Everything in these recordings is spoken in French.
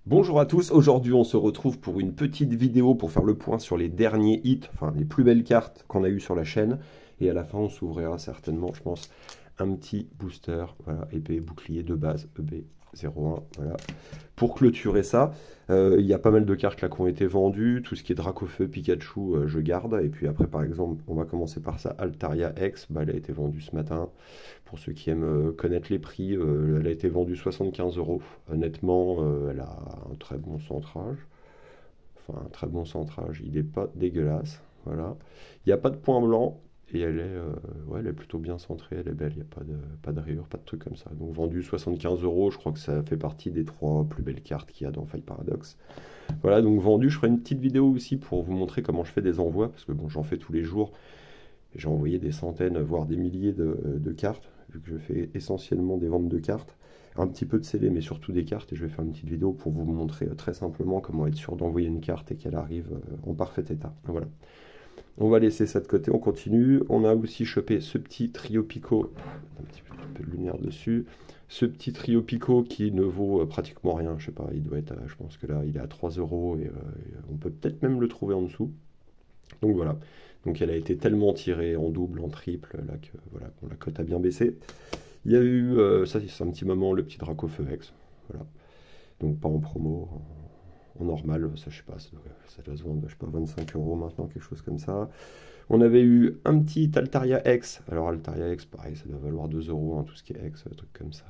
Bonjour à tous, aujourd'hui on se retrouve pour une petite vidéo pour faire le point sur les derniers hits, enfin les plus belles cartes qu'on a eues sur la chaîne. Et à la fin on s'ouvrira certainement, je pense, un petit booster, voilà, épée bouclier de base, EB01, voilà. Pour clôturer ça, il y a pas mal de cartes là qui ont été vendues, tout ce qui est Dracofeu, Pikachu, je garde. Et puis après par exemple, on va commencer par ça, Altaria X, bah, elle a été vendue ce matin. Pour ceux qui aiment connaître les prix, elle a été vendue 75 euros. Honnêtement, elle a un très bon centrage. Enfin, un très bon centrage. Il n'est pas dégueulasse. Voilà. Il n'y a pas de point blanc. Et ouais, elle est plutôt bien centrée. Elle est belle. Il n'y a pas de rayures, pas de trucs comme ça. Donc, vendu 75 euros. Je crois que ça fait partie des 3 plus belles cartes qu'il y a dans Fight Paradox. Voilà, donc vendu. Je ferai une petite vidéo aussi pour vous montrer comment je fais des envois. Parce que bon, j'en fais tous les jours. J'ai envoyé des centaines, voire des milliers de cartes, vu que je fais essentiellement des ventes de cartes. Un petit peu de CD, mais surtout des cartes. Et je vais faire une petite vidéo pour vous montrer très simplement comment être sûr d'envoyer une carte et qu'elle arrive en parfait état. Voilà. On va laisser ça de côté, on continue. On a aussi chopé ce petit trio Pico, un petit peu de lumière dessus. Ce petit trio Pico qui ne vaut pratiquement rien. Je sais pas, il doit être, je pense que là, il est à 3 euros et on peut peut-être même le trouver en dessous. Donc voilà. Donc elle a été tellement tirée en double, en triple, là que voilà, la cote a bien baissé. Il y a eu, ça c'est un petit moment, le petit Dracofeu X. Voilà. Donc pas en promo, en normal, ça je sais pas, ça doit se vendre, je sais pas, 25 euros maintenant, quelque chose comme ça. On avait eu un petit Altaria X. Alors Altaria X, pareil, ça doit valoir 2 euros, hein, tout ce qui est X, truc comme ça.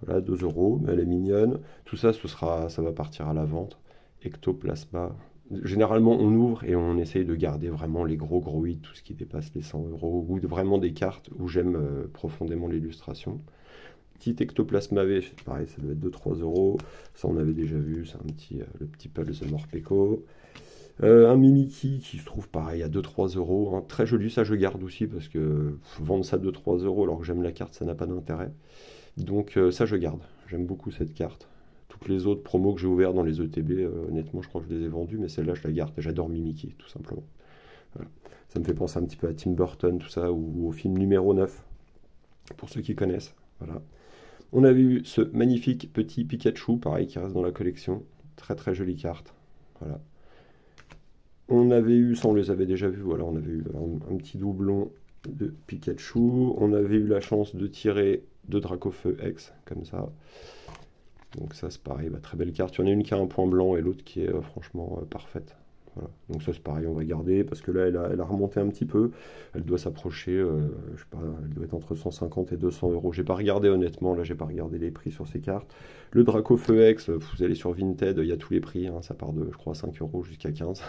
Voilà, 2 euros, mais elle est mignonne. Tout ça, ça va partir à la vente. Ectoplasma. Généralement, on ouvre et on essaye de garder vraiment les gros hits, tout ce qui dépasse les 100 euros, ou vraiment des cartes où j'aime profondément l'illustration. Petit Ectoplasma V, pareil, ça doit être 2-3 euros. Ça, on avait déjà vu, c'est le petit Pulse Morpeko. Un Mimikyu qui se trouve pareil à 2-3 euros. Hein. Très joli, ça je garde aussi parce que vendre ça 2-3 euros alors que j'aime la carte, ça n'a pas d'intérêt. Donc ça je garde, j'aime beaucoup cette carte. Toutes les autres promos que j'ai ouvertes dans les ETB, honnêtement je crois que je les ai vendues, mais celle-là je la garde, j'adore Mimikyu tout simplement. Voilà. Ça me fait penser un petit peu à Tim Burton, tout ça, ou au film numéro 9, pour ceux qui connaissent. Voilà. On avait eu ce magnifique petit Pikachu, pareil, qui reste dans la collection. Très très jolie carte. Voilà. On avait eu, ça on les avait déjà vus, voilà, on avait eu un petit doublon de Pikachu. On avait eu la chance de tirer de Dracofeu X, comme ça. Donc ça c'est pareil, bah, très belle carte. Il y en a une qui a un point blanc et l'autre qui est franchement parfaite. Voilà. Donc ça c'est pareil, on va garder parce que là elle a remonté un petit peu. Elle doit s'approcher, je sais pas, elle doit être entre 150 et 200 euros. J'ai pas regardé honnêtement, là j'ai pas regardé les prix sur ces cartes. Le Dracofeu X, vous allez sur Vinted, il y a tous les prix, hein, ça part de je crois 5 euros jusqu'à 15.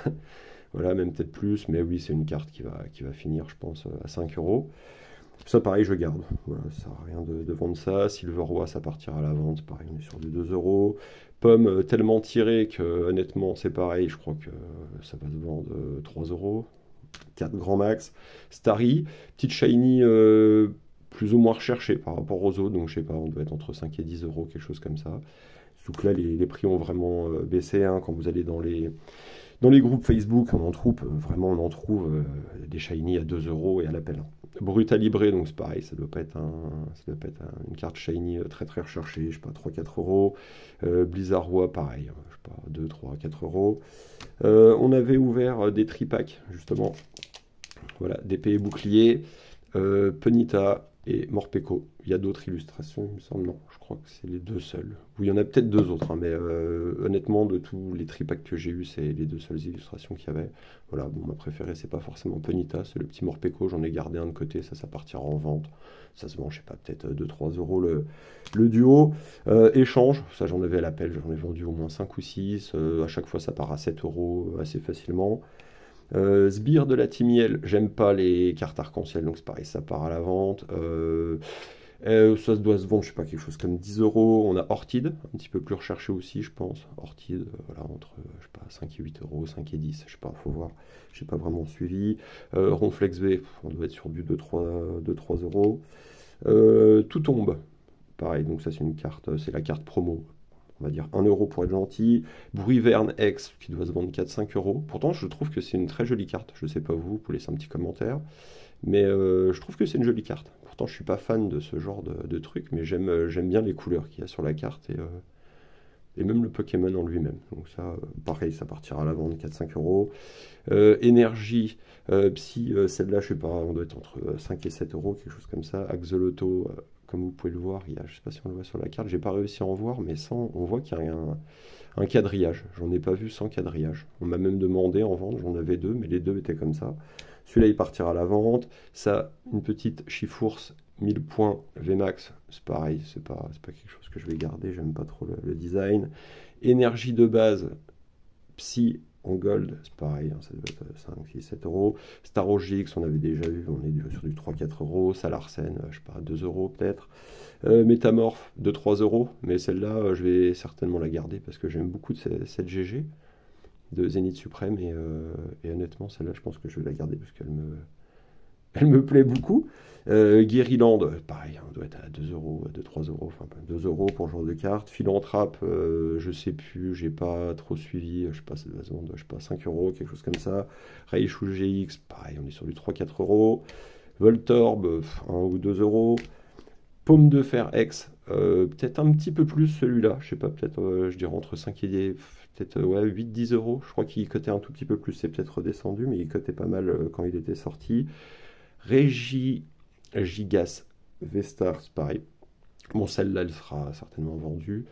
Voilà, même peut-être plus, mais oui c'est une carte qui va finir je pense à 5 euros. Ça, pareil, je garde. Voilà, ça sert à rien de vendre ça. Silveroi, ça partira à la vente. Pareil, on est sur du 2 euros. Pomme tellement tirée que, honnêtement, c'est pareil. Je crois que ça va se vendre 3 euros. 4 grands max. Starry, petite shiny plus ou moins recherchée par rapport aux autres. Donc, je sais pas, on doit être entre 5 et 10 euros, quelque chose comme ça. Surtout que là, les prix ont vraiment baissé. Hein, quand vous allez dans les groupes Facebook, on en trouve, vraiment, on en trouve des shiny à 2 euros et à l'appel. Brutal Libre, donc c'est pareil, ça doit pas être une carte shiny très très recherchée, je sais pas, 3-4 euros. Blizzardwa, pareil, je sais pas, 2, 3, 4 euros. On avait ouvert des tripacks, justement. Voilà, d'épée et bouclier, Penita et Morpeko. Il y a d'autres illustrations, il me semble, non, je crois que c'est les deux seuls. Ou il y en a peut-être deux autres, hein, mais honnêtement, de tous les tripacks que j'ai eu, c'est les deux seules illustrations qu'il y avait. Voilà, bon, ma préférée, c'est pas forcément Penita, c'est le petit Morpeko, j'en ai gardé un de côté, ça partira en vente. Ça se vend, je sais pas, peut-être 2-3 euros le duo. Échange, ça j'en avais à l'appel, j'en ai vendu au moins 5 ou 6. À chaque fois, ça part à 7 euros assez facilement. Sbire de la Timiel, j'aime pas les cartes arc-en-ciel, donc c'est pareil, ça part à la vente. Ça doit se vendre, je sais pas, quelque chose comme 10 euros. On a Ortide, un petit peu plus recherché aussi, je pense. Ortide, voilà, entre, je sais pas, 5 et 8 euros, 5 et 10, je sais pas, faut voir. J'ai pas vraiment suivi. Ronflex V, on doit être sur du 2-3 euros. Tout tombe, pareil, donc ça c'est une carte, c'est la carte promo. On va dire 1 euro pour être gentil. Bruiverne X qui doit se vendre 4-5 euros. Pourtant, je trouve que c'est une très jolie carte. Je sais pas vous pouvez laisser un petit commentaire. Mais je trouve que c'est une jolie carte. Pourtant, je suis pas fan de ce genre de truc, mais j'aime bien les couleurs qu'il y a sur la carte. Et même le Pokémon en lui-même. Donc ça, pareil, ça partira à la vente 4-5 euros. Énergie, Psy, celle-là, je sais pas, on doit être entre 5 et 7 euros, quelque chose comme ça. Axolotl, comme vous pouvez le voir, il y a, je sais pas si on le voit sur la carte, j'ai pas réussi à en voir, mais sans, on voit qu'il y a un quadrillage. J'en ai pas vu sans quadrillage. On m'a même demandé en vente, j'en avais deux, mais les deux étaient comme ça. Celui-là, il partira à la vente. Ça, une petite Chifours 1000 points VMAX, c'est pareil, c'est pas quelque chose que je vais garder, j'aime pas trop le design. Énergie de base, Psy en gold, c'est pareil, hein, ça doit être 5, 6, 7 euros. Starogix, on avait déjà vu, on est sur du 3-4 euros. Salarsen, je sais pas, 2 euros peut-être. Métamorphe, 2-3 euros, mais celle-là, je vais certainement la garder parce que j'aime beaucoup cette GG de Zénith Suprême et honnêtement, celle-là, je pense que je vais la garder parce elle me plaît beaucoup. Guériland, pareil, on doit être à 2 euros, 2-3 euros, enfin 2 euros pour ce genre de carte. Philanthrape, je sais plus, j'ai pas trop suivi, je sais pas, ça doit se vendre, je sais pas, 5 euros, quelque chose comme ça. Raichu GX, pareil, on est sur du 3-4 euros. Voltorb, 1 ou 2 euros. Paume de fer X, peut-être un petit peu plus celui-là, je sais pas, peut-être, je dirais entre 5 et peut-être ouais, 8-10 euros. Je crois qu'il cotait un tout petit peu plus, c'est peut-être redescendu, mais il cotait pas mal quand il était sorti. Régie Gigas Vestar, c'est pareil. Bon, celle-là, elle sera certainement vendue.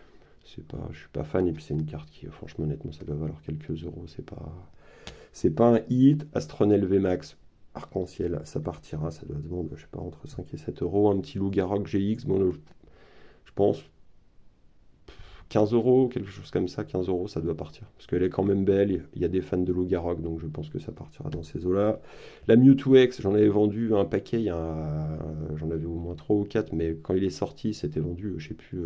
C'est pas, je suis pas fan, et puis c'est une carte qui, franchement, honnêtement, ça doit valoir quelques euros. C'est pas un hit. Astronel VMAX, Arc-en-Ciel, ça partira, ça doit se vendre, je sais pas, entre 5 et 7 euros. Un petit Loup-Garou GX, bon, je pense 15 euros, quelque chose comme ça, 15 euros, ça doit partir. Parce qu'elle est quand même belle, il y a des fans de Loup-Garou, donc je pense que ça partira dans ces eaux-là. La Mewtwo X, j'en avais vendu un paquet, j'en avais au moins 3 ou 4, mais quand il est sorti, c'était vendu, je sais plus,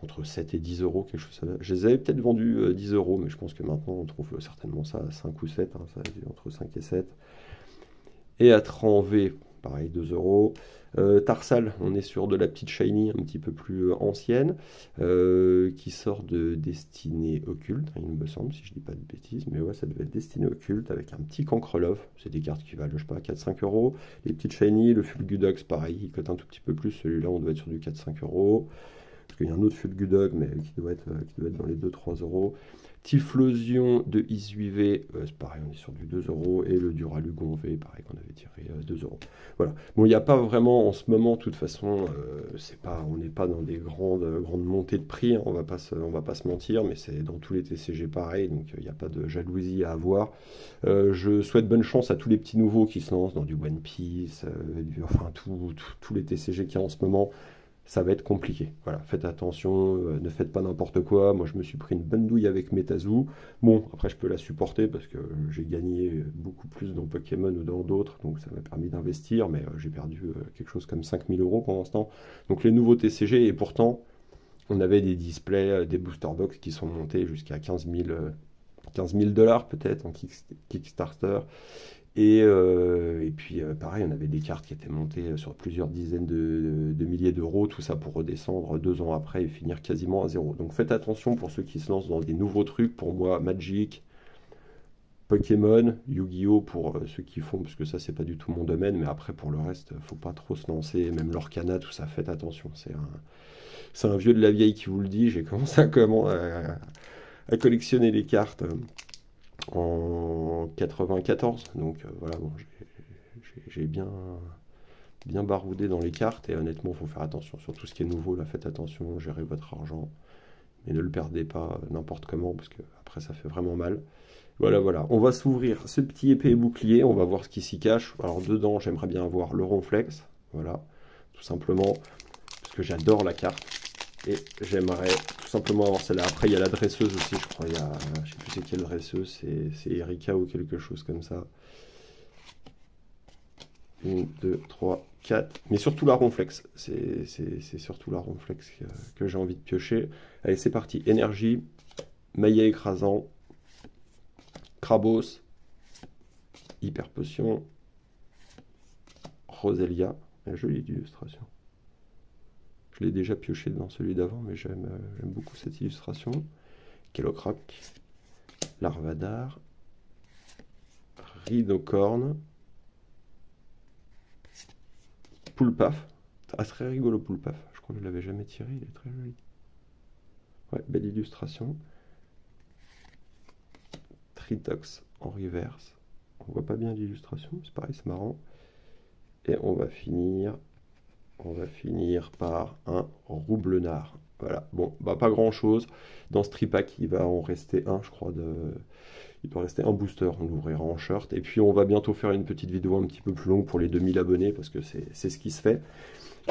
entre 7 et 10 euros, quelque chose comme ça. Je les avais peut-être vendus 10 euros, mais je pense que maintenant on trouve certainement ça à 5 ou 7, hein, ça entre 5 et 7. Et Atran V, pareil, 2 euros. Tarsal, on est sur de la petite shiny un petit peu plus ancienne, qui sort de Destinée Occulte, il me semble, si je dis pas de bêtises, mais ouais, ça devait être Destinée Occulte avec un petit Cancrelove. C'est des cartes qui valent, je sais pas, 4-5 euros. Les petites shiny, le Fulgudox, pareil, il cote un tout petit peu plus. Celui-là, on doit être sur du 4-5 euros. Parce qu'il y a un autre Fulgudog, mais qui doit être dans les 2-3 euros. Typhlosion de Isuive, c'est pareil, on est sur du 2 euros. Et le Duralugon V, pareil, qu'on avait tiré 2 euros. Voilà. Bon, il n'y a pas vraiment en ce moment, de toute façon, on n'est pas dans des grandes montées de prix, hein, on va pas se mentir, mais c'est dans tous les TCG pareil, donc il n'y a pas de jalousie à avoir. Je souhaite bonne chance à tous les petits nouveaux qui se lancent dans du One Piece, enfin tous les TCG qu'il y a en ce moment. Ça va être compliqué. Voilà, faites attention, ne faites pas n'importe quoi. Moi, je me suis pris une bonne douille avec Metazu. Bon, après, je peux la supporter parce que j'ai gagné beaucoup plus dans Pokémon ou dans d'autres, donc ça m'a permis d'investir, mais j'ai perdu quelque chose comme 5000 euros pour l'instant. Donc les nouveaux TCG, et pourtant, on avait des displays, des booster box qui sont montés jusqu'à 15 000 dollars peut-être en Kickstarter. Et puis, pareil, on avait des cartes qui étaient montées sur plusieurs dizaines de milliers d'euros, tout ça pour redescendre 2 ans après et finir quasiment à zéro. Donc faites attention pour ceux qui se lancent dans des nouveaux trucs. Pour moi, Magic, Pokémon, Yu-Gi-Oh! Pour ceux qui font, parce que ça, c'est pas du tout mon domaine, mais après, pour le reste, faut pas trop se lancer. Même l'Orcana, tout ça, faites attention. C'est un vieux de la vieille qui vous le dit. J'ai commencé à collectionner les cartes en 94. Donc voilà, bon, j'ai bien baroudé dans les cartes et honnêtement, il faut faire attention sur tout ce qui est nouveau. Là, faites attention, gérez votre argent, mais ne le perdez pas n'importe comment parce que après ça fait vraiment mal. Voilà, voilà. On va s'ouvrir ce petit épée et bouclier. On va voir ce qui s'y cache. Alors dedans, j'aimerais bien avoir le Ronflex. Voilà, tout simplement parce que j'adore la carte. Et j'aimerais tout simplement avoir celle-là. Après, il y a la dresseuse aussi, je crois. Je sais plus c'est quelle dresseuse, c'est Erika ou quelque chose comme ça. 1, 2, 3, 4. Mais surtout la Ronflex. C'est surtout la Ronflex que j'ai envie de piocher. Allez, c'est parti. Énergie, maillet écrasant, Krabos, Hyper Potion, Roselia. Jolie illustration. Je l'ai déjà pioché dans celui d'avant, mais j'aime beaucoup cette illustration. Kellocroc, Larvadar, Rhinocorne, Poulpaf. Ah, très rigolo Poulpaf. Je crois que je ne l'avais jamais tiré, il est très joli. Ouais, belle illustration. Tritox en reverse. On voit pas bien l'illustration, c'est pareil, c'est marrant. Et on va finir par un roublenard. Voilà, bon, bah pas grand chose. Dans ce tripack, il va en rester un, je crois, il doit rester un booster. On l'ouvrira en short. Et puis on va bientôt faire une petite vidéo un petit peu plus longue pour les 2000 abonnés, parce que c'est ce qui se fait.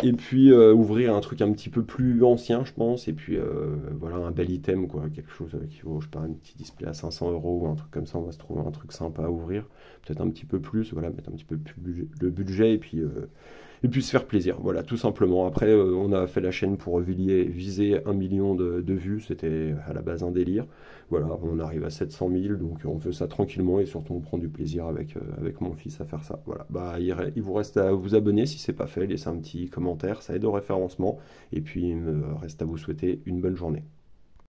Et puis ouvrir un truc un petit peu plus ancien, je pense. Et puis voilà, un bel item, quoi. Quelque chose qui vaut, je sais pas, un petit display à 500 euros ou un truc comme ça. On va se trouver un truc sympa à ouvrir. Peut-être un petit peu plus, voilà, mettre un petit peu plus le budget et puis se faire plaisir. Voilà, tout simplement. Après, on a fait la chaîne pour viser 1 million de vues. C'était à la base un délire. Voilà, on arrive à 700 000, donc on fait ça tranquillement et surtout on prend du plaisir avec mon fils à faire ça. Voilà, bah il vous reste à vous abonner si c'est pas fait, laissez un petit commentaire, ça aide au référencement et puis il me reste à vous souhaiter une bonne journée.